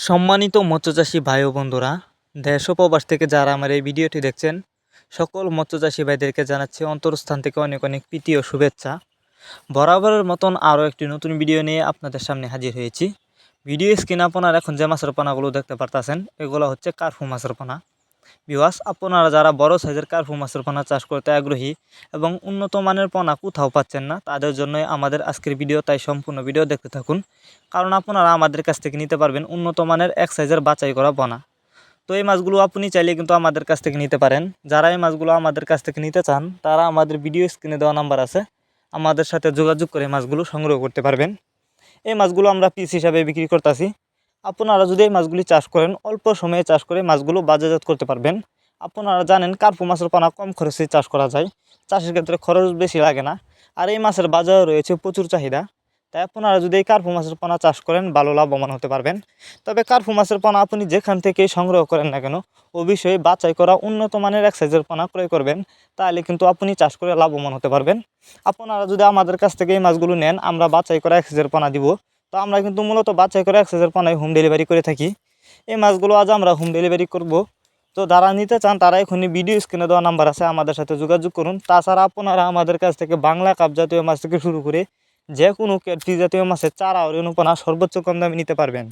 সম্মানিত মৎস্যচাষী ভাই ও বন্ধুরা, দেশ ও প্রবাস থেকে যারা আমার এই ভিডিওটি দেখছেন, সকল মৎস্যচাষী ভাইদেরকে জানাচ্ছি অন্তরস্থান থেকে অনেক অনেক প্রীতি ও শুভেচ্ছা। বরাবরের মতন আরও একটি নতুন ভিডিও নিয়ে আপনাদের সামনে হাজির হয়েছি। ভিডিও স্ক্রিনে আপনারা এখন যে মাছের পোনাগুলো দেখতে পারতেছেন, এগুলো হচ্ছে কার্পু মাছের পোনা। ভিউয়ার্স, আপনারা যারা বড় সাইজের কার্পু মাছের পোনা চাষ করতে আগ্রহী এবং উন্নত মানের পোনা কোথাও পাচ্ছেন না, তাদের জন্যই আমাদের আজকের ভিডিও। তাই সম্পূর্ণ ভিডিও দেখতে থাকুন, কারণ আপনারা আমাদের কাছ থেকে নিতে পারবেন উন্নত মানের এক সাইজের বাছাই করা পোনা। তো এই মাছগুলো আপনি চাইলে কিন্তু আমাদের কাছ থেকে নিতে পারেন। যারা এই মাছগুলো আমাদের কাছ থেকে নিতে চান, তারা আমাদের ভিডিও স্ক্রিনে দেওয়া নাম্বার আছে, আমাদের সাথে যোগাযোগ করে মাছগুলো সংগ্রহ করতে পারবেন। এই মাছগুলো আমরা পিস হিসাবে বিক্রি করতেছি। আপনারা যদি এই মাছগুলি চাষ করেন, অল্প সময়ে চাষ করে মাছগুলো বাজারজাত করতে পারবেন। আপনারা জানেন কার্পু মাছের পোনা কম খরচে চাষ করা যায়, চাষের ক্ষেত্রে খরচ বেশি লাগে না, আর এই মাছের বাজারে রয়েছে প্রচুর চাহিদা। তাই আপনারা যদি এই কার্পু মাছের পোনা চাষ করেন, ভালো লাভবান হতে পারবেন। তবে কার্পু মাছের পোনা আপনি যেখান থেকে সংগ্রহ করেন না কেন, অবশ্যই বাছাই করা উন্নত মানের এক সাইজের পোনা ক্রয় করবেন, তাহলে কিন্তু আপনি চাষ করে লাভবান হতে পারবেন। আপনারা যদি আমাদের কাছ থেকে এই মাছগুলো নেন, আমরা বাছাই করা এক সাইজের পোনা দিব। তো আমরা কিন্তু মূলত বাছাই করে এক সাইজের পোনায় হোম ডেলিভারি করে থাকি। এই মাছগুলো আজ আমরা হোম ডেলিভারি করব। তো যারা নিতে চান, তারা এখনই ভিডিও স্ক্রিনে দেওয়া নাম্বার আছে, আমাদের সাথে যোগাযোগ করুন। তাছাড়া আপনারা আমাদের কাছ থেকে বাংলা কাপ জাতীয় মাছ থেকে শুরু করে যে কোনো ক্যাটফিশ জাতীয় মাছের চারা ও রেণুপোনা সর্বোচ্চ কম দামে নিতে পারবেন।